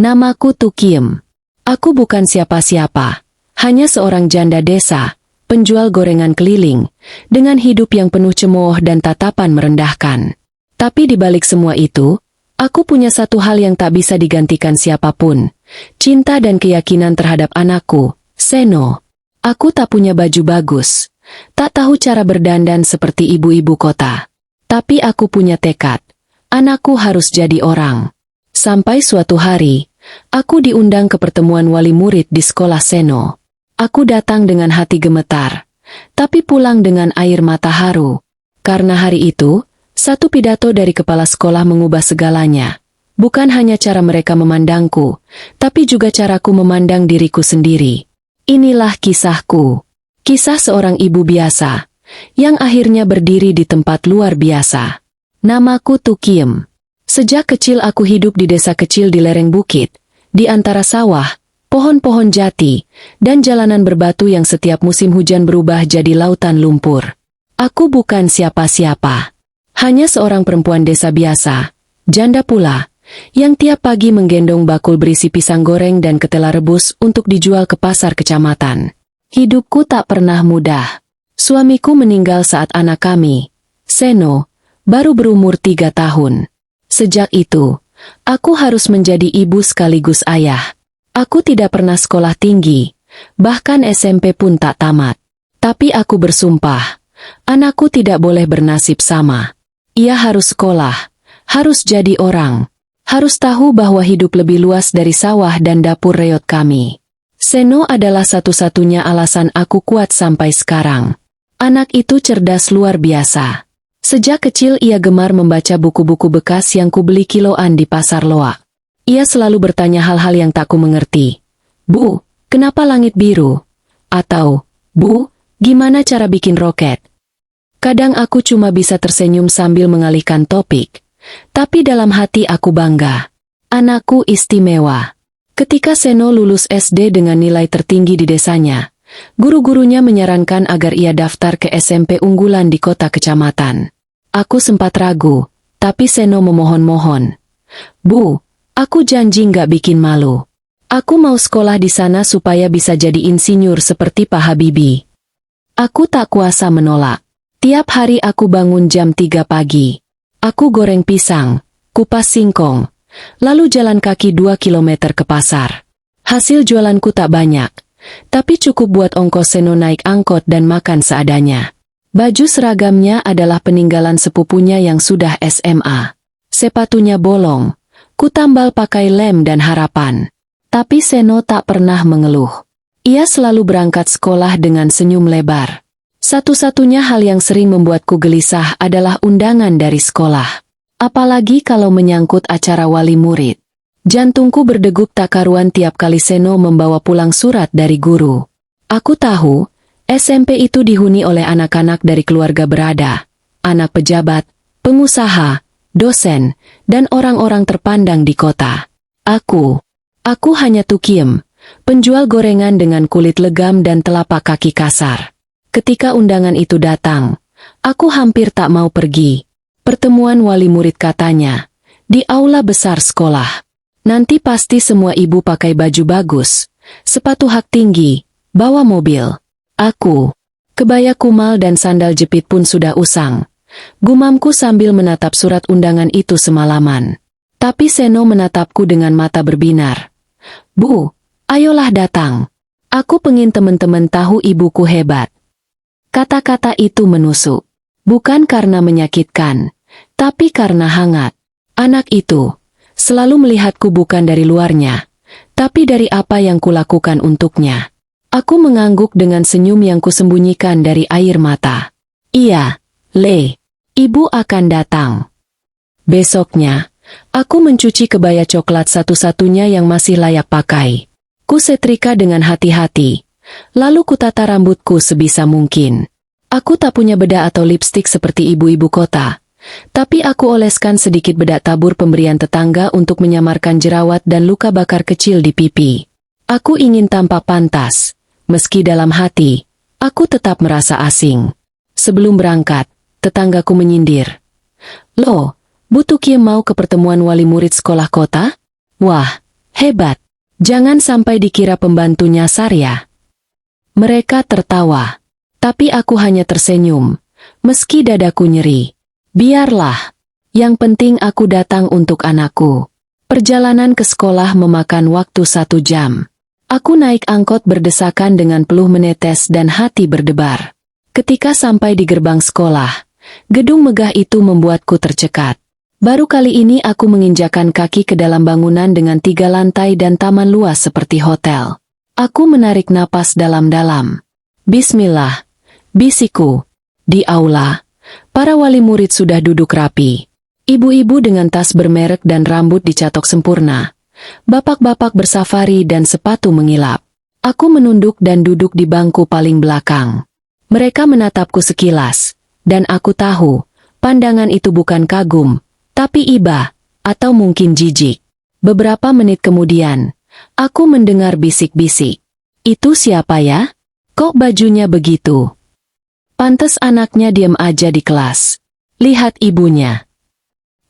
Namaku Tukiem. Aku bukan siapa-siapa, hanya seorang janda desa, penjual gorengan keliling, dengan hidup yang penuh cemooh dan tatapan merendahkan. Tapi di balik semua itu, aku punya satu hal yang tak bisa digantikan siapapun, cinta dan keyakinan terhadap anakku, Seno. Aku tak punya baju bagus, tak tahu cara berdandan seperti ibu-ibu kota. Tapi aku punya tekad, anakku harus jadi orang. Sampai suatu hari, aku diundang ke pertemuan wali murid di sekolah Seno. Aku datang dengan hati gemetar, tapi pulang dengan air mata haru. Karena hari itu, satu pidato dari kepala sekolah mengubah segalanya. Bukan hanya cara mereka memandangku, tapi juga caraku memandang diriku sendiri. Inilah kisahku. Kisah seorang ibu biasa, yang akhirnya berdiri di tempat luar biasa. Namaku Tukiem. Sejak kecil aku hidup di desa kecil di lereng bukit, di antara sawah, pohon-pohon jati, dan jalanan berbatu yang setiap musim hujan berubah jadi lautan lumpur. Aku bukan siapa-siapa. Hanya seorang perempuan desa biasa, janda pula, yang tiap pagi menggendong bakul berisi pisang goreng dan ketela rebus untuk dijual ke pasar kecamatan. Hidupku tak pernah mudah. Suamiku meninggal saat anak kami, Seno, baru berumur 3 tahun. Sejak itu, aku harus menjadi ibu sekaligus ayah. Aku tidak pernah sekolah tinggi, bahkan SMP pun tak tamat. Tapi aku bersumpah, anakku tidak boleh bernasib sama. Ia harus sekolah, harus jadi orang, harus tahu bahwa hidup lebih luas dari sawah dan dapur reot kami. Seno adalah satu-satunya alasan aku kuat sampai sekarang. Anak itu cerdas luar biasa. Sejak kecil ia gemar membaca buku-buku bekas yang kubeli kiloan di pasar loak. Ia selalu bertanya hal-hal yang tak ku mengerti. Bu, kenapa langit biru? Atau, Bu, gimana cara bikin roket? Kadang aku cuma bisa tersenyum sambil mengalihkan topik. Tapi dalam hati aku bangga. Anakku istimewa. Ketika Seno lulus SD dengan nilai tertinggi di desanya, guru-gurunya menyarankan agar ia daftar ke SMP unggulan di kota kecamatan. Aku sempat ragu, tapi Seno memohon-mohon. Bu, aku janji nggak bikin malu. Aku mau sekolah di sana supaya bisa jadi insinyur seperti Pak Habibie. Aku tak kuasa menolak. Tiap hari aku bangun jam 3 pagi. Aku goreng pisang, kupas singkong, lalu jalan kaki 2 kilometer ke pasar. Hasil jualanku tak banyak, tapi cukup buat ongkos Seno naik angkot dan makan seadanya. Baju seragamnya adalah peninggalan sepupunya yang sudah SMA. Sepatunya bolong, kutambal pakai lem dan harapan. Tapi Seno tak pernah mengeluh. Ia selalu berangkat sekolah dengan senyum lebar. Satu-satunya hal yang sering membuatku gelisah adalah undangan dari sekolah. Apalagi kalau menyangkut acara wali murid. Jantungku berdegup tak karuan tiap kali Seno membawa pulang surat dari guru. Aku tahu, SMP itu dihuni oleh anak-anak dari keluarga berada, anak pejabat, pengusaha, dosen, dan orang-orang terpandang di kota. Aku hanya Tukiem, penjual gorengan dengan kulit legam dan telapak kaki kasar. Ketika undangan itu datang, aku hampir tak mau pergi. Pertemuan wali murid katanya, di aula besar sekolah. Nanti pasti semua ibu pakai baju bagus, sepatu hak tinggi, bawa mobil. Aku, kebaya kumal dan sandal jepit pun sudah usang. Gumamku sambil menatap surat undangan itu semalaman. Tapi Seno menatapku dengan mata berbinar. Bu, ayolah datang. Aku pengin teman-teman tahu ibuku hebat. Kata-kata itu menusuk. Bukan karena menyakitkan, tapi karena hangat. Anak itu selalu melihatku bukan dari luarnya, tapi dari apa yang kulakukan untuknya. Aku mengangguk dengan senyum yang kusembunyikan dari air mata. Iya, Le, ibu akan datang. Besoknya, aku mencuci kebaya coklat satu-satunya yang masih layak pakai. Ku setrika dengan hati-hati, lalu kutata rambutku sebisa mungkin. Aku tak punya bedak atau lipstik seperti ibu-ibu kota, tapi aku oleskan sedikit bedak tabur pemberian tetangga untuk menyamarkan jerawat dan luka bakar kecil di pipi. Aku ingin tampak pantas. Meski dalam hati, aku tetap merasa asing. Sebelum berangkat, tetanggaku menyindir. Loh, Bu Tukiem mau ke pertemuan wali murid sekolah kota? Wah, Hebat. Jangan sampai dikira pembantu nyasar ya. Mereka tertawa. Tapi aku hanya tersenyum. Meski dadaku nyeri. Biarlah. Yang penting aku datang untuk anakku. Perjalanan ke sekolah memakan waktu 1 jam. Aku naik angkot berdesakan dengan peluh menetes dan hati berdebar. Ketika sampai di gerbang sekolah, gedung megah itu membuatku tercekat. Baru kali ini aku menginjakan kaki ke dalam bangunan dengan 3 lantai dan taman luas seperti hotel. Aku menarik napas dalam-dalam. Bismillah, bisikku. Di aula, para wali murid sudah duduk rapi. Ibu-ibu dengan tas bermerek dan rambut dicatok sempurna. Bapak-bapak bersafari dan sepatu mengilap. Aku menunduk dan duduk di bangku paling belakang. Mereka menatapku sekilas, dan aku tahu, pandangan itu bukan kagum, tapi iba, atau mungkin jijik. Beberapa menit kemudian, aku mendengar bisik-bisik. Itu siapa ya? Kok bajunya begitu? Pantes anaknya diam aja di kelas. Lihat ibunya.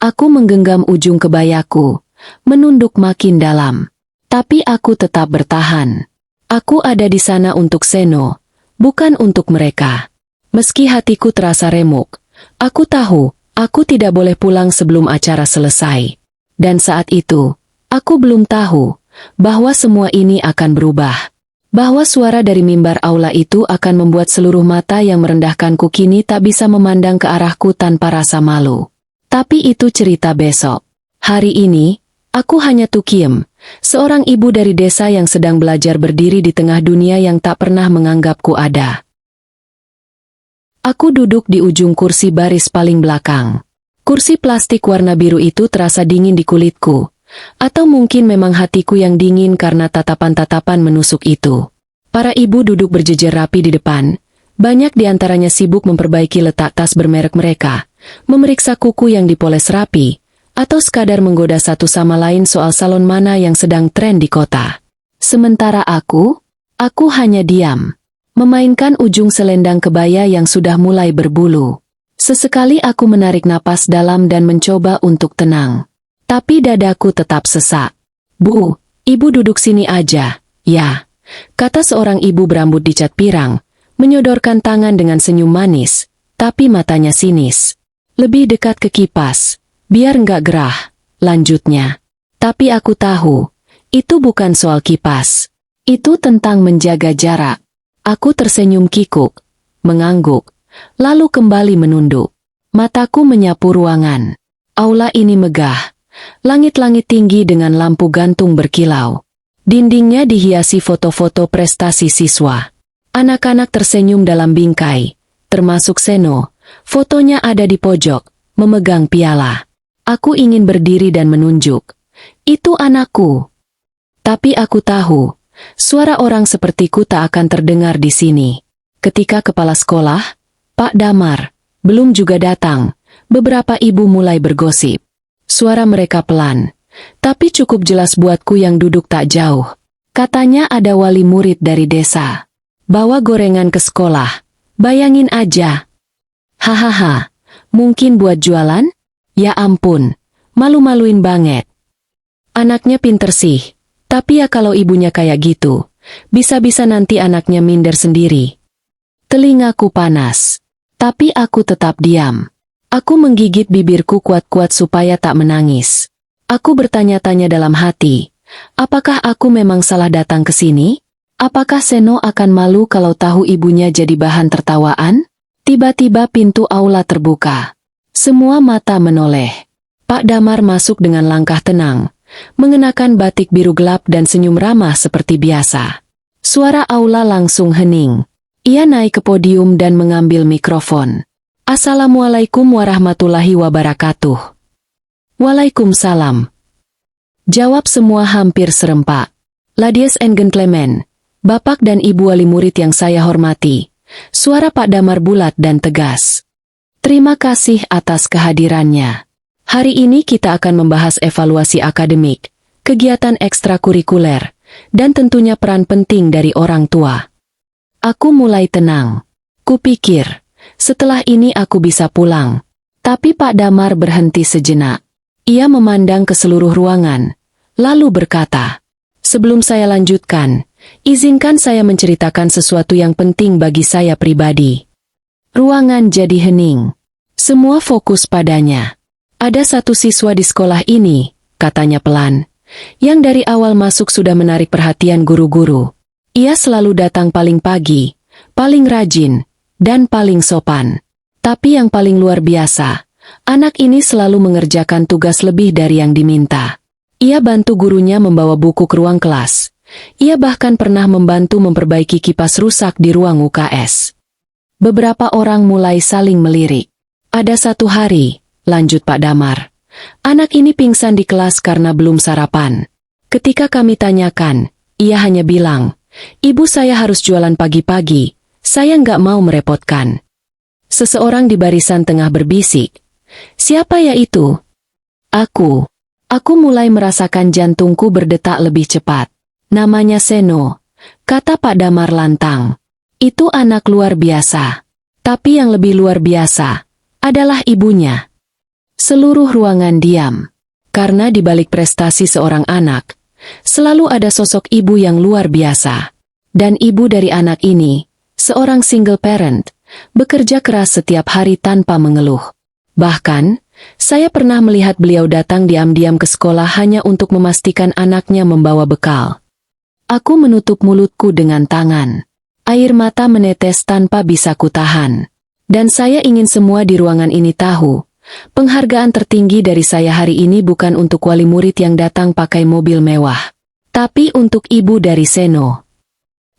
Aku menggenggam ujung kebayaku, menunduk makin dalam. Tapi aku tetap bertahan. Aku ada di sana untuk Seno, bukan untuk mereka. Meski hatiku terasa remuk, aku tahu, aku tidak boleh pulang sebelum acara selesai. Dan saat itu, aku belum tahu bahwa semua ini akan berubah. Bahwa suara dari mimbar aula itu akan membuat seluruh mata yang merendahkanku kini tak bisa memandang ke arahku tanpa rasa malu. Tapi itu cerita besok. Hari ini, aku hanya Tukiem, seorang ibu dari desa yang sedang belajar berdiri di tengah dunia yang tak pernah menganggapku ada. Aku duduk di ujung kursi baris paling belakang. Kursi plastik warna biru itu terasa dingin di kulitku. Atau mungkin memang hatiku yang dingin karena tatapan-tatapan menusuk itu. Para ibu duduk berjejer rapi di depan. Banyak di antaranya sibuk memperbaiki letak tas bermerek mereka, memeriksa kuku yang dipoles rapi, atau sekadar menggoda satu sama lain soal salon mana yang sedang tren di kota. Sementara aku hanya diam, memainkan ujung selendang kebaya yang sudah mulai berbulu. Sesekali aku menarik napas dalam dan mencoba untuk tenang. Tapi dadaku tetap sesak. Bu, ibu duduk sini aja, ya, kata seorang ibu berambut dicat pirang, menyodorkan tangan dengan senyum manis, tapi matanya sinis. Lebih dekat ke kipas, biar nggak gerah, lanjutnya. Tapi aku tahu, itu bukan soal kipas. Itu tentang menjaga jarak. Aku tersenyum kikuk, mengangguk, lalu kembali menunduk. Mataku menyapu ruangan. Aula ini megah. Langit-langit tinggi dengan lampu gantung berkilau. Dindingnya dihiasi foto-foto prestasi siswa. Anak-anak tersenyum dalam bingkai, termasuk Seno. Fotonya ada di pojok, memegang piala. Aku ingin berdiri dan menunjuk. Itu anakku. Tapi aku tahu, suara orang sepertiku tak akan terdengar di sini. Ketika kepala sekolah, Pak Damar, belum juga datang, beberapa ibu mulai bergosip. Suara mereka pelan, tapi cukup jelas buatku yang duduk tak jauh. Katanya ada wali murid dari desa. Bawa gorengan ke sekolah. Bayangin aja. Hahaha, mungkin buat jualan? Ya ampun, malu-maluin banget. Anaknya pinter sih, tapi ya kalau ibunya kayak gitu, bisa-bisa nanti anaknya minder sendiri. Telingaku panas, tapi aku tetap diam. Aku menggigit bibirku kuat-kuat supaya tak menangis. Aku bertanya-tanya dalam hati, apakah aku memang salah datang ke sini? Apakah Seno akan malu kalau tahu ibunya jadi bahan tertawaan? Tiba-tiba pintu aula terbuka. Semua mata menoleh. Pak Damar masuk dengan langkah tenang, mengenakan batik biru gelap dan senyum ramah seperti biasa. Suara aula langsung hening. Ia naik ke podium dan mengambil mikrofon. Assalamualaikum warahmatullahi wabarakatuh. Waalaikumsalam. Jawab semua hampir serempak. Ladies and gentlemen, Bapak dan Ibu wali murid yang saya hormati. Suara Pak Damar bulat dan tegas. Terima kasih atas kehadirannya. Hari ini kita akan membahas evaluasi akademik, kegiatan ekstrakurikuler, dan tentunya peran penting dari orang tua. Aku mulai tenang. Kupikir, setelah ini aku bisa pulang. Tapi Pak Damar berhenti sejenak. Ia memandang ke seluruh ruangan, lalu berkata, Sebelum saya lanjutkan, izinkan saya menceritakan sesuatu yang penting bagi saya pribadi. Ruangan jadi hening. Semua fokus padanya. Ada satu siswa di sekolah ini, katanya pelan, yang dari awal masuk sudah menarik perhatian guru-guru. Ia selalu datang paling pagi, paling rajin, dan paling sopan. Tapi yang paling luar biasa, anak ini selalu mengerjakan tugas lebih dari yang diminta. Ia bantu gurunya membawa buku ke ruang kelas. Ia bahkan pernah membantu memperbaiki kipas rusak di ruang UKS. Beberapa orang mulai saling melirik. Ada satu hari, lanjut Pak Damar, anak ini pingsan di kelas karena belum sarapan. Ketika kami tanyakan, ia hanya bilang, "Ibu saya harus jualan pagi-pagi, saya nggak mau merepotkan." Seseorang di barisan tengah berbisik, "Siapa ya itu?" Aku. Aku mulai merasakan jantungku berdetak lebih cepat. "Namanya Seno," kata Pak Damar lantang. "Itu anak luar biasa. Tapi yang lebih luar biasa adalah ibunya." Seluruh ruangan diam. Karena di balik prestasi seorang anak, selalu ada sosok ibu yang luar biasa. Dan ibu dari anak ini, seorang single parent, bekerja keras setiap hari tanpa mengeluh. Bahkan, saya pernah melihat beliau datang diam-diam ke sekolah hanya untuk memastikan anaknya membawa bekal. Aku menutup mulutku dengan tangan. Air mata menetes tanpa bisa kutahan. Dan saya ingin semua di ruangan ini tahu, penghargaan tertinggi dari saya hari ini bukan untuk wali murid yang datang pakai mobil mewah, tapi untuk ibu dari Seno.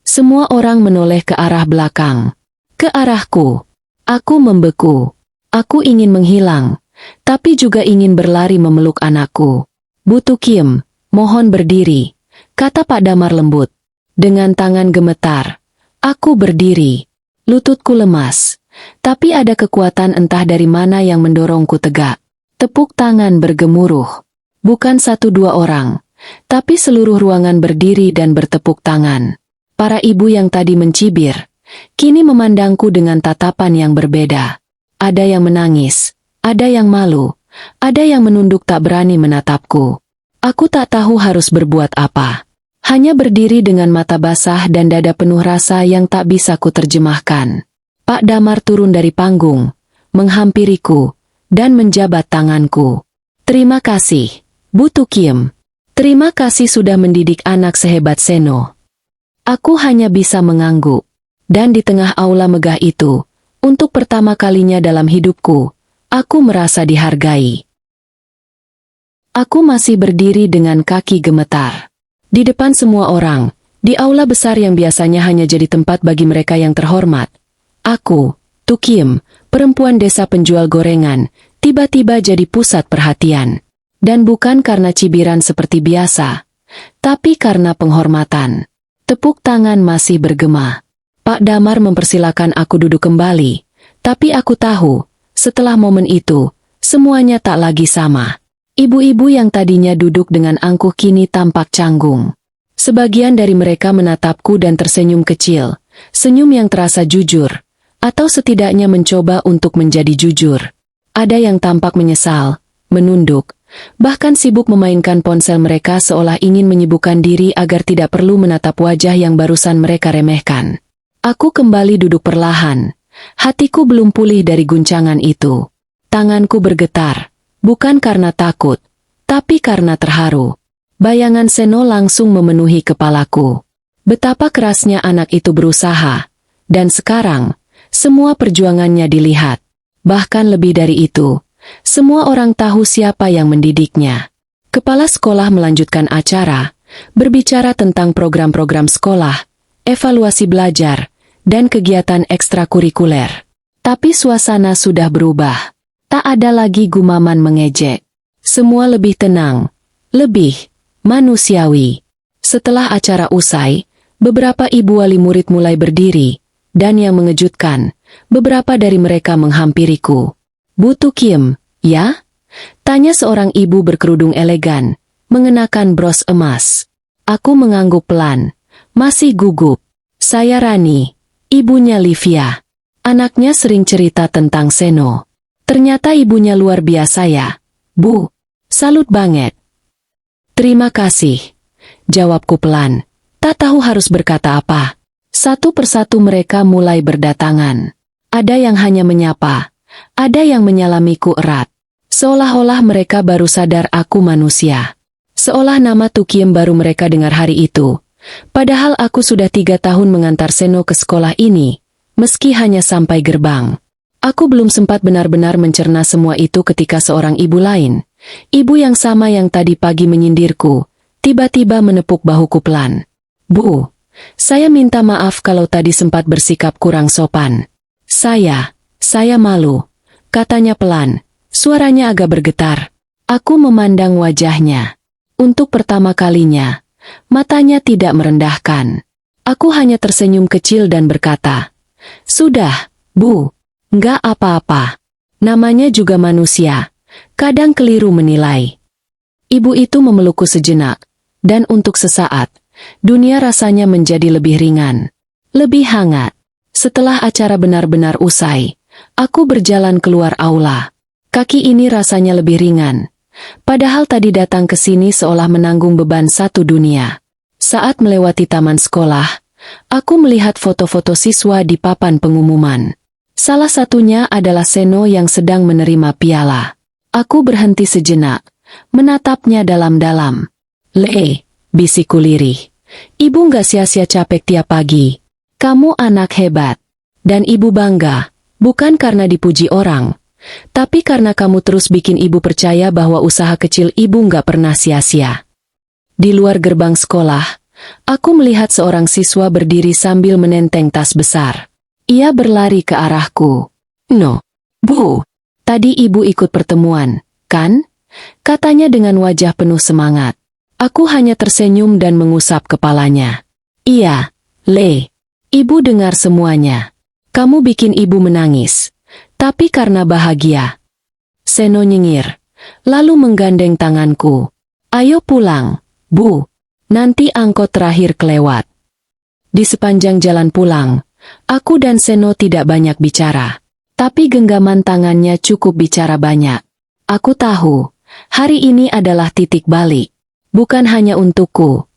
Semua orang menoleh ke arah belakang. Ke arahku. Aku membeku. Aku ingin menghilang, tapi juga ingin berlari memeluk anakku. "Bu Tukim, mohon berdiri," kata Pak Damar lembut. Dengan tangan gemetar, aku berdiri. Lututku lemas, tapi ada kekuatan entah dari mana yang mendorongku tegak. Tepuk tangan bergemuruh. Bukan satu dua orang, tapi seluruh ruangan berdiri dan bertepuk tangan. Para ibu yang tadi mencibir, kini memandangku dengan tatapan yang berbeda. Ada yang menangis, ada yang malu, ada yang menunduk tak berani menatapku. Aku tak tahu harus berbuat apa. Hanya berdiri dengan mata basah dan dada penuh rasa yang tak bisa kuterjemahkan. Pak Damar turun dari panggung, menghampiriku, dan menjabat tanganku. "Terima kasih, Bu Tukim. Terima kasih sudah mendidik anak sehebat Seno." Aku hanya bisa mengangguk. Dan di tengah aula megah itu, untuk pertama kalinya dalam hidupku, aku merasa dihargai. Aku masih berdiri dengan kaki gemetar. Di depan semua orang, di aula besar yang biasanya hanya jadi tempat bagi mereka yang terhormat. Aku, Tukim, perempuan desa penjual gorengan, tiba-tiba jadi pusat perhatian. Dan bukan karena cibiran seperti biasa, tapi karena penghormatan. Tepuk tangan masih bergema. Pak Damar mempersilakan aku duduk kembali, tapi aku tahu, setelah momen itu, semuanya tak lagi sama. Ibu-ibu yang tadinya duduk dengan angkuh kini tampak canggung. Sebagian dari mereka menatapku dan tersenyum kecil, senyum yang terasa jujur, atau setidaknya mencoba untuk menjadi jujur. Ada yang tampak menyesal, menunduk, bahkan sibuk memainkan ponsel mereka seolah ingin menyibukkan diri agar tidak perlu menatap wajah yang barusan mereka remehkan. Aku kembali duduk perlahan. Hatiku belum pulih dari guncangan itu. Tanganku bergetar, bukan karena takut, tapi karena terharu. Bayangan Seno langsung memenuhi kepalaku. Betapa kerasnya anak itu berusaha. Dan sekarang, semua perjuangannya dilihat. Bahkan lebih dari itu, semua orang tahu siapa yang mendidiknya. Kepala sekolah melanjutkan acara, berbicara tentang program-program sekolah, evaluasi belajar, dan kegiatan ekstrakurikuler. Tapi suasana sudah berubah. Tak ada lagi gumaman mengejek. Semua lebih tenang, lebih manusiawi. Setelah acara usai, beberapa ibu wali murid mulai berdiri, dan yang mengejutkan, beberapa dari mereka menghampiriku. "Bu Tukim, ya?" tanya seorang ibu berkerudung elegan, mengenakan bros emas. Aku mengangguk pelan, masih gugup. "Saya Rani, ibunya Livia. Anaknya sering cerita tentang Seno. Ternyata ibunya luar biasa ya, Bu. Salut banget." "Terima kasih." jawabku pelan. Tak tahu harus berkata apa. Satu persatu mereka mulai berdatangan. Ada yang hanya menyapa, ada yang menyalamiku erat. Seolah-olah mereka baru sadar aku manusia. Seolah nama Tukiem baru mereka dengar hari itu. Padahal aku sudah 3 tahun mengantar Seno ke sekolah ini, meski hanya sampai gerbang. Aku belum sempat benar-benar mencerna semua itu ketika seorang ibu lain, ibu yang sama yang tadi pagi menyindirku, tiba-tiba menepuk bahuku pelan. Bu, saya minta maaf kalau tadi sempat bersikap kurang sopan. Saya malu, katanya pelan, suaranya agak bergetar. Aku memandang wajahnya. Untuk pertama kalinya, matanya tidak merendahkan. Aku hanya tersenyum kecil dan berkata, "Sudah, Bu, nggak apa-apa. Namanya juga manusia, kadang keliru menilai." Ibu itu memelukku sejenak, dan untuk sesaat, dunia rasanya menjadi lebih ringan, lebih hangat. Setelah acara benar-benar usai, aku berjalan keluar aula. Kaki ini rasanya lebih ringan. Padahal tadi datang ke sini seolah menanggung beban satu dunia. Saat melewati taman sekolah, aku melihat foto-foto siswa di papan pengumuman. Salah satunya adalah Seno yang sedang menerima piala. Aku berhenti sejenak, menatapnya dalam-dalam. "Le," bisikku lirih. "Ibu nggak sia-sia capek tiap pagi. Kamu anak hebat." Dan ibu bangga, bukan karena dipuji orang, tapi karena kamu terus bikin ibu percaya bahwa usaha kecil ibu nggak pernah sia-sia. Di luar gerbang sekolah, aku melihat seorang siswa berdiri sambil menenteng tas besar. Ia berlari ke arahku. "No, Bu, tadi ibu ikut pertemuan, kan?" katanya dengan wajah penuh semangat. Aku hanya tersenyum dan mengusap kepalanya. "Iya, Le. Ibu dengar semuanya. Kamu bikin ibu menangis. Tapi karena bahagia." Seno nyengir, lalu menggandeng tanganku. "Ayo pulang, Bu. Nanti angkot terakhir kelewat." Di sepanjang jalan pulang, aku dan Seno tidak banyak bicara. Tapi genggaman tangannya cukup bicara banyak. Aku tahu, hari ini adalah titik balik. Bukan hanya untukku,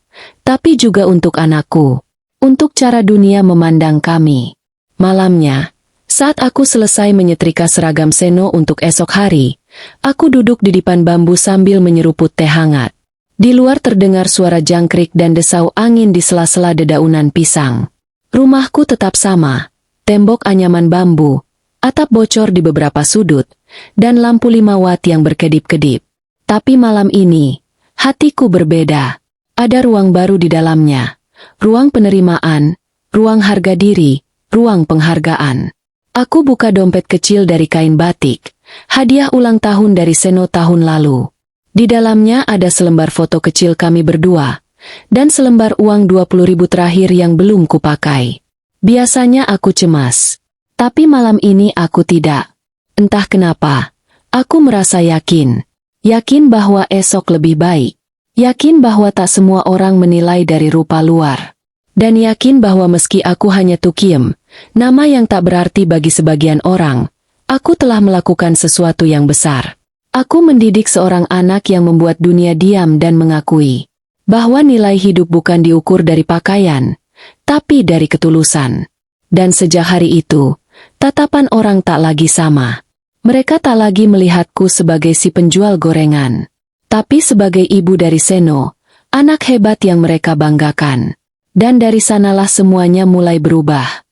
tapi juga untuk anakku. Untuk cara dunia memandang kami. Malamnya, saat aku selesai menyetrika seragam Seno untuk esok hari, aku duduk di dipan bambu sambil menyeruput teh hangat. Di luar terdengar suara jangkrik dan desau angin di sela-sela dedaunan pisang. Rumahku tetap sama, tembok anyaman bambu, atap bocor di beberapa sudut, dan lampu 5 watt yang berkedip-kedip. Tapi malam ini, hatiku berbeda. Ada ruang baru di dalamnya. Ruang penerimaan, ruang harga diri, ruang penghargaan. Aku buka dompet kecil dari kain batik, hadiah ulang tahun dari Seno tahun lalu. Di dalamnya ada selembar foto kecil kami berdua, dan selembar uang 20.000 terakhir yang belum kupakai. Biasanya aku cemas, tapi malam ini aku tidak. Entah kenapa, aku merasa yakin. Yakin bahwa esok lebih baik. Yakin bahwa tak semua orang menilai dari rupa luar. Dan yakin bahwa meski aku hanya Tukiem, nama yang tak berarti bagi sebagian orang, aku telah melakukan sesuatu yang besar. Aku mendidik seorang anak yang membuat dunia diam dan mengakui bahwa nilai hidup bukan diukur dari pakaian, tapi dari ketulusan. Dan sejak hari itu, tatapan orang tak lagi sama. Mereka tak lagi melihatku sebagai si penjual gorengan, tapi sebagai ibu dari Seno, anak hebat yang mereka banggakan. Dan dari sanalah semuanya mulai berubah.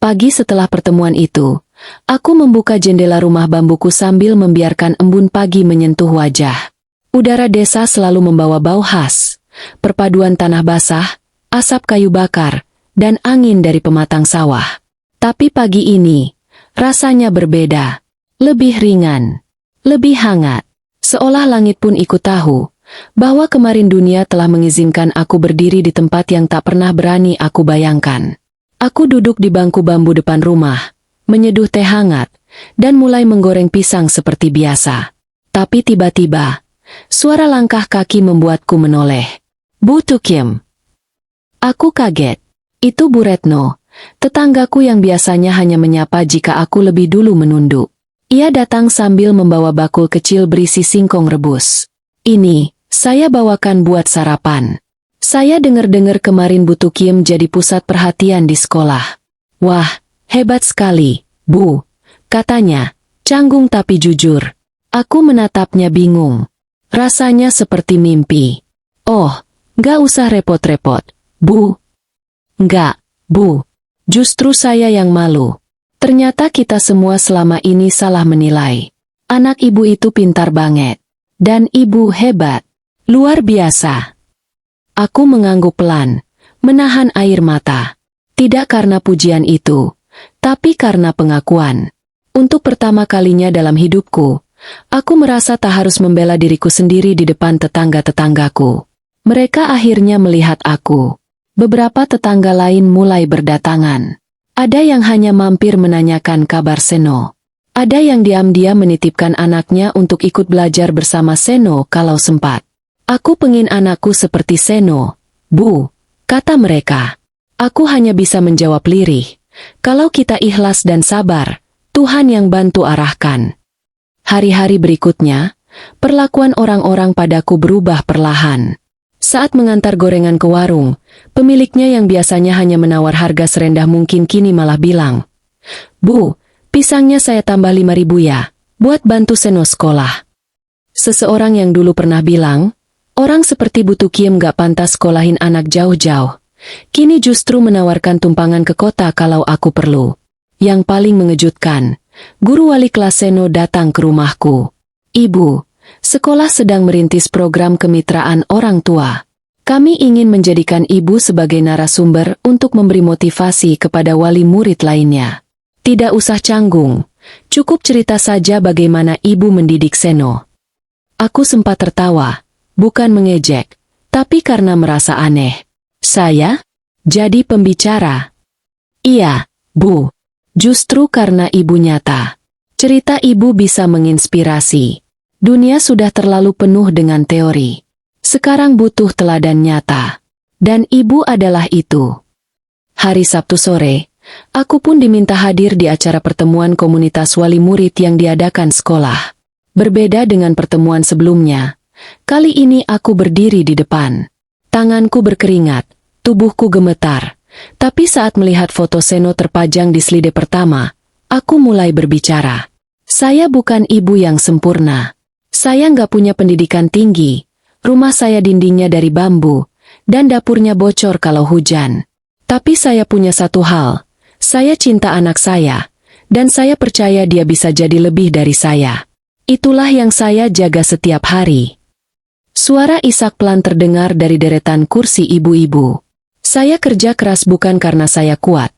Pagi setelah pertemuan itu, aku membuka jendela rumah bambuku sambil membiarkan embun pagi menyentuh wajah. Udara desa selalu membawa bau khas, perpaduan tanah basah, asap kayu bakar, dan angin dari pematang sawah. Tapi pagi ini, rasanya berbeda, lebih ringan. Lebih hangat, seolah langit pun ikut tahu bahwa kemarin dunia telah mengizinkan aku berdiri di tempat yang tak pernah berani aku bayangkan. Aku duduk di bangku bambu depan rumah, menyeduh teh hangat, dan mulai menggoreng pisang seperti biasa. Tapi tiba-tiba, suara langkah kaki membuatku menoleh. "Bu Tukiem." Aku kaget. Itu Bu Retno, tetanggaku yang biasanya hanya menyapa jika aku lebih dulu menunduk. Ia datang sambil membawa bakul kecil berisi singkong rebus. "Ini, Saya bawakan buat sarapan. Saya dengar-dengar kemarin Bu Tukiem jadi pusat perhatian di sekolah. Wah, hebat sekali, Bu. Katanya, canggung tapi jujur. Aku menatapnya bingung. Rasanya seperti mimpi. Oh, nggak usah repot-repot, Bu. Nggak, Bu. Justru saya yang malu. Ternyata kita semua selama ini salah menilai. Anak ibu itu pintar banget. Dan ibu hebat. Luar biasa. Aku mengangguk pelan, menahan air mata. Tidak karena pujian itu, tapi karena pengakuan. Untuk pertama kalinya dalam hidupku, aku merasa tak harus membela diriku sendiri di depan tetangga-tetanggaku. Mereka akhirnya melihat aku. Beberapa tetangga lain mulai berdatangan. Ada yang hanya mampir menanyakan kabar Seno. Ada yang diam-diam menitipkan anaknya untuk ikut belajar bersama Seno kalau sempat. Aku pengin anakku seperti Seno, Bu, kata mereka. Aku hanya bisa menjawab lirih. Kalau kita ikhlas dan sabar, Tuhan yang bantu arahkan. Hari-hari berikutnya, perlakuan orang-orang padaku berubah perlahan. Saat mengantar gorengan ke warung, pemiliknya yang biasanya hanya menawar harga serendah mungkin kini malah bilang, Bu, pisangnya saya tambah 5.000 ya, buat bantu Seno sekolah. Seseorang yang dulu pernah bilang, orang seperti Bu Tukiem gak pantas sekolahin anak jauh-jauh. Kini justru menawarkan tumpangan ke kota kalau aku perlu. Yang paling mengejutkan, guru wali kelas Seno datang ke rumahku. Ibu, sekolah sedang merintis program kemitraan orang tua. Kami ingin menjadikan ibu sebagai narasumber untuk memberi motivasi kepada wali murid lainnya. Tidak usah canggung, cukup cerita saja bagaimana ibu mendidik Seno. Aku sempat tertawa, bukan mengejek, tapi karena merasa aneh. Saya? Jadi pembicara? Iya, Bu. Justru karena ibu nyata. Cerita ibu bisa menginspirasi. Dunia sudah terlalu penuh dengan teori. Sekarang butuh teladan nyata. Dan ibu adalah itu. Hari Sabtu sore, aku pun diminta hadir di acara pertemuan komunitas wali murid yang diadakan sekolah. Berbeda dengan pertemuan sebelumnya, kali ini aku berdiri di depan. Tanganku berkeringat, tubuhku gemetar. Tapi saat melihat foto Seno terpajang di slide pertama, aku mulai berbicara. Saya bukan ibu yang sempurna. Saya nggak punya pendidikan tinggi. Rumah saya dindingnya dari bambu, dan dapurnya bocor kalau hujan. Tapi saya punya satu hal. Saya cinta anak saya, dan saya percaya dia bisa jadi lebih dari saya. Itulah yang saya jaga setiap hari. Suara isak pelan terdengar dari deretan kursi ibu-ibu. Saya kerja keras bukan karena saya kuat,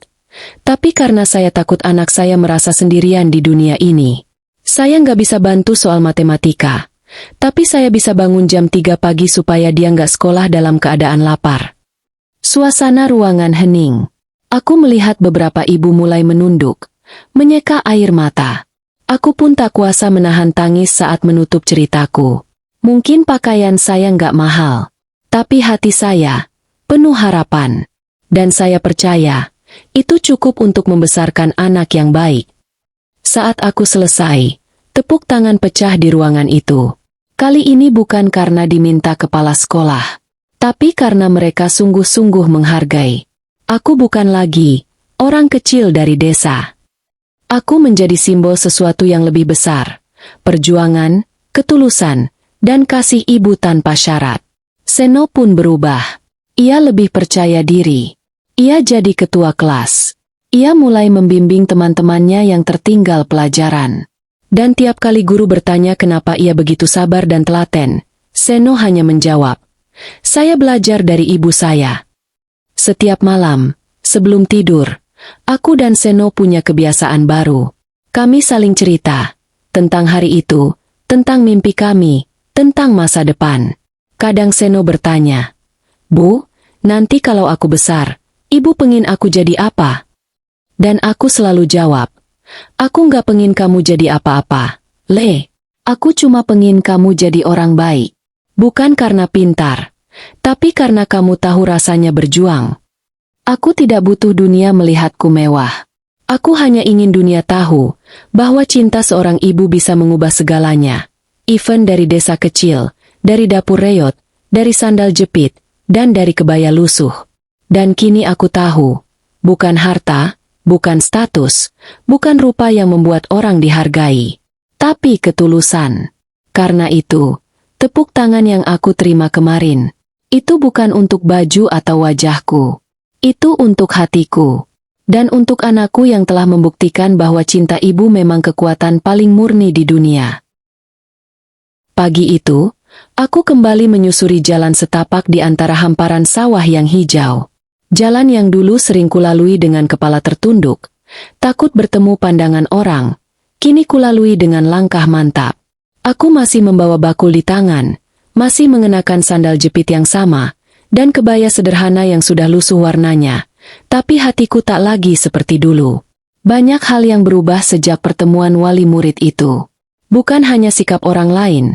tapi karena saya takut anak saya merasa sendirian di dunia ini. Saya nggak bisa bantu soal matematika, tapi saya bisa bangun jam 3 pagi supaya dia nggak sekolah dalam keadaan lapar. Suasana ruangan hening. Aku melihat beberapa ibu mulai menunduk, menyeka air mata. Aku pun tak kuasa menahan tangis saat menutup ceritaku. Mungkin pakaian saya nggak mahal, tapi hati saya penuh harapan. Dan saya percaya, itu cukup untuk membesarkan anak yang baik. Saat aku selesai, tepuk tangan pecah di ruangan itu. Kali ini bukan karena diminta kepala sekolah, tapi karena mereka sungguh-sungguh menghargai. Aku bukan lagi orang kecil dari desa. Aku menjadi simbol sesuatu yang lebih besar, perjuangan, ketulusan, dan kasih ibu tanpa syarat. Seno pun berubah. Ia lebih percaya diri. Ia jadi ketua kelas. Ia mulai membimbing teman-temannya yang tertinggal pelajaran. Dan tiap kali guru bertanya kenapa ia begitu sabar dan telaten, Seno hanya menjawab, "Saya belajar dari ibu saya." Setiap malam, sebelum tidur, aku dan Seno punya kebiasaan baru. Kami saling cerita tentang hari itu, tentang mimpi kami, tentang masa depan. Kadang Seno bertanya, "Bu, nanti kalau aku besar, ibu pengin aku jadi apa?" Dan aku selalu jawab, "Aku nggak pengin kamu jadi apa-apa, Le. Aku cuma pengin kamu jadi orang baik. Bukan karena pintar, tapi karena kamu tahu rasanya berjuang." Aku tidak butuh dunia melihatku mewah. Aku hanya ingin dunia tahu bahwa cinta seorang ibu bisa mengubah segalanya. Even dari desa kecil, dari dapur reot, dari sandal jepit, dan dari kebaya lusuh. Dan kini aku tahu, bukan harta, bukan status, bukan rupa yang membuat orang dihargai, tapi ketulusan. Karena itu, tepuk tangan yang aku terima kemarin, itu bukan untuk baju atau wajahku. Itu untuk hatiku. Dan untuk anakku yang telah membuktikan bahwa cinta ibu memang kekuatan paling murni di dunia. Pagi itu, aku kembali menyusuri jalan setapak di antara hamparan sawah yang hijau. Jalan yang dulu sering kulalui dengan kepala tertunduk, takut bertemu pandangan orang, kini kulalui dengan langkah mantap. Aku masih membawa bakul di tangan, masih mengenakan sandal jepit yang sama, dan kebaya sederhana yang sudah lusuh warnanya. Tapi hatiku tak lagi seperti dulu. Banyak hal yang berubah sejak pertemuan wali murid itu. Bukan hanya sikap orang lain,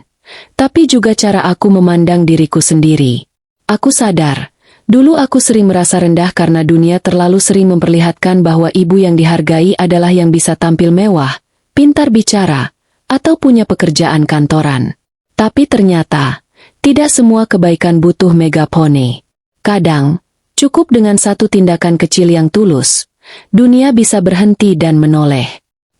tapi juga cara aku memandang diriku sendiri. Aku sadar, dulu aku sering merasa rendah karena dunia terlalu sering memperlihatkan bahwa ibu yang dihargai adalah yang bisa tampil mewah, pintar bicara, atau punya pekerjaan kantoran. Tapi ternyata, tidak semua kebaikan butuh megapone. Kadang, cukup dengan satu tindakan kecil yang tulus, dunia bisa berhenti dan menoleh.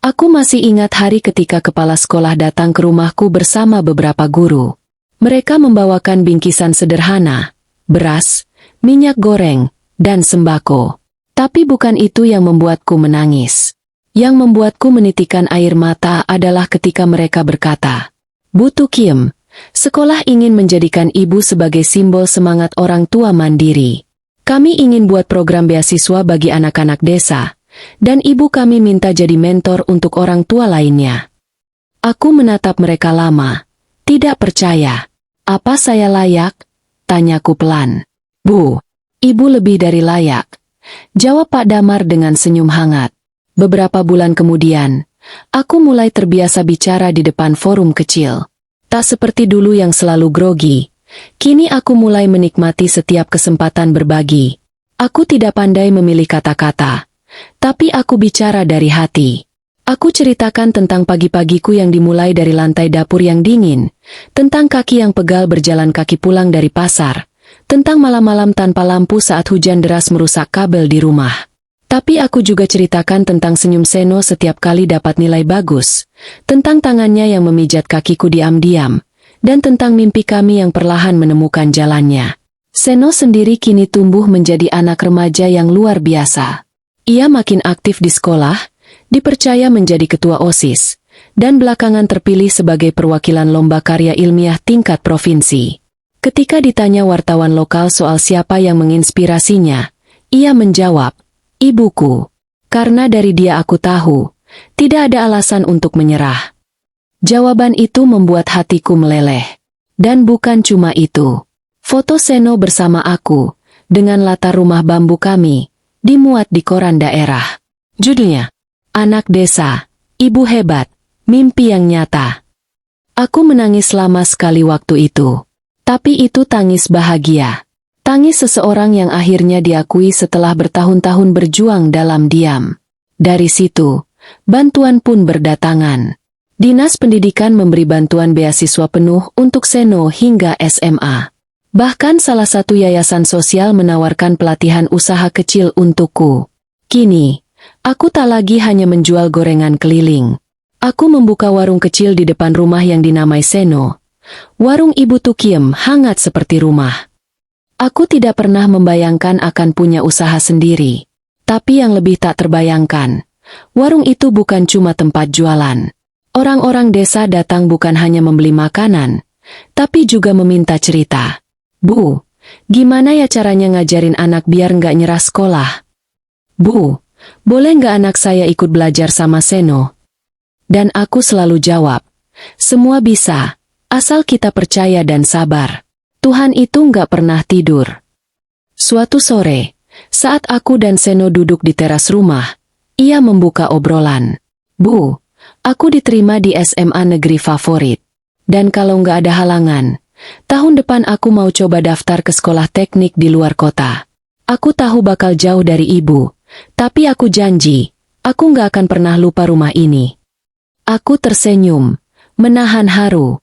Aku masih ingat hari ketika kepala sekolah datang ke rumahku bersama beberapa guru. Mereka membawakan bingkisan sederhana, beras, minyak goreng, dan sembako. Tapi bukan itu yang membuatku menangis. Yang membuatku menitikan air mata adalah ketika mereka berkata, "Bu Tukiem, sekolah ingin menjadikan ibu sebagai simbol semangat orang tua mandiri. Kami ingin buat program beasiswa bagi anak-anak desa, dan ibu kami minta jadi mentor untuk orang tua lainnya." Aku menatap mereka lama, tidak percaya. "Apa saya layak?" tanyaku pelan. "Bu, ibu lebih dari layak," jawab Pak Damar dengan senyum hangat. Beberapa bulan kemudian, aku mulai terbiasa bicara di depan forum kecil. Tak seperti dulu yang selalu grogi. Kini aku mulai menikmati setiap kesempatan berbagi. Aku tidak pandai memilih kata-kata, tapi aku bicara dari hati. Aku ceritakan tentang pagi-pagiku yang dimulai dari lantai dapur yang dingin, tentang kaki yang pegal berjalan kaki pulang dari pasar, tentang malam-malam tanpa lampu saat hujan deras merusak kabel di rumah. Tapi aku juga ceritakan tentang senyum Seno setiap kali dapat nilai bagus, tentang tangannya yang memijat kakiku diam-diam, dan tentang mimpi kami yang perlahan menemukan jalannya. Seno sendiri kini tumbuh menjadi anak remaja yang luar biasa. Ia makin aktif di sekolah, dipercaya menjadi ketua OSIS, dan belakangan terpilih sebagai perwakilan lomba karya ilmiah tingkat provinsi. Ketika ditanya wartawan lokal soal siapa yang menginspirasinya, ia menjawab, "Ibuku." Karena dari dia aku tahu, tidak ada alasan untuk menyerah. Jawaban itu membuat hatiku meleleh. Dan bukan cuma itu. Foto Seno bersama aku, dengan latar rumah bambu kami, dimuat di koran daerah. Judulnya, "Anak Desa, Ibu Hebat, Mimpi yang Nyata." Aku menangis lama sekali waktu itu. Tapi itu tangis bahagia. Tangis seseorang yang akhirnya diakui setelah bertahun-tahun berjuang dalam diam. Dari situ, bantuan pun berdatangan. Dinas Pendidikan memberi bantuan beasiswa penuh untuk Seno hingga SMA. Bahkan salah satu yayasan sosial menawarkan pelatihan usaha kecil untukku. Kini, aku tak lagi hanya menjual gorengan keliling. Aku membuka warung kecil di depan rumah yang dinamai Seno. Warung Ibu Tukiem hangat seperti rumah. Aku tidak pernah membayangkan akan punya usaha sendiri. Tapi yang lebih tak terbayangkan, warung itu bukan cuma tempat jualan. Orang-orang desa datang bukan hanya membeli makanan, tapi juga meminta cerita. "Bu, gimana ya caranya ngajarin anak biar nggak nyerah sekolah? Bu, boleh nggak anak saya ikut belajar sama Seno?" Dan aku selalu jawab, "Semua bisa, asal kita percaya dan sabar. Tuhan itu nggak pernah tidur." Suatu sore, saat aku dan Seno duduk di teras rumah, ia membuka obrolan. "Bu, aku diterima di SMA negeri favorit. Dan kalau nggak ada halangan, tahun depan aku mau coba daftar ke sekolah teknik di luar kota. Aku tahu bakal jauh dari ibu, tapi aku janji, aku nggak akan pernah lupa rumah ini." Aku tersenyum, menahan haru.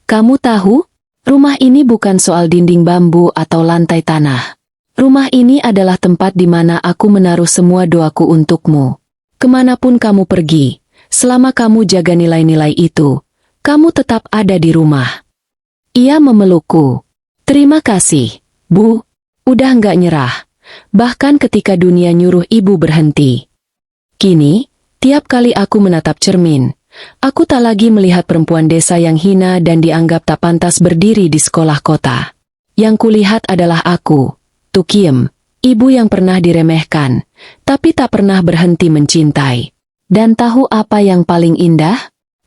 Kamu tahu, rumah ini bukan soal dinding bambu atau lantai tanah. Rumah ini adalah tempat di mana aku menaruh semua doaku untukmu. Kemanapun kamu pergi, selama kamu jaga nilai-nilai itu, kamu tetap ada di rumah. Ia memelukku. Terima kasih, Bu. Udah nggak nyerah. Bahkan ketika dunia nyuruh ibu berhenti. Kini, tiap kali aku menatap cermin, aku tak lagi melihat perempuan desa yang hina dan dianggap tak pantas berdiri di sekolah kota. Yang kulihat adalah aku, Tukiem, ibu yang pernah diremehkan, tapi tak pernah berhenti mencintai. Dan tahu apa yang paling indah?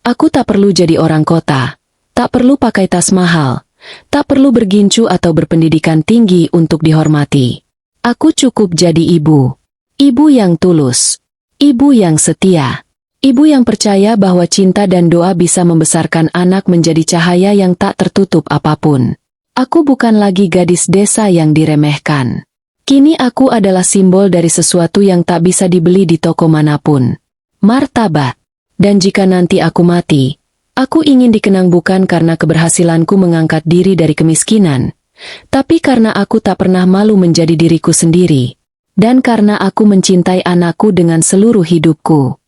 Aku tak perlu jadi orang kota, tak perlu pakai tas mahal, tak perlu bergincu atau berpendidikan tinggi untuk dihormati. Aku cukup jadi ibu. Ibu yang tulus. Ibu yang setia. Ibu yang percaya bahwa cinta dan doa bisa membesarkan anak menjadi cahaya yang tak tertutup apapun. Aku bukan lagi gadis desa yang diremehkan. Kini aku adalah simbol dari sesuatu yang tak bisa dibeli di toko manapun. Martabat. Dan jika nanti aku mati, aku ingin dikenang bukan karena keberhasilanku mengangkat diri dari kemiskinan, tapi karena aku tak pernah malu menjadi diriku sendiri. Dan karena aku mencintai anakku dengan seluruh hidupku.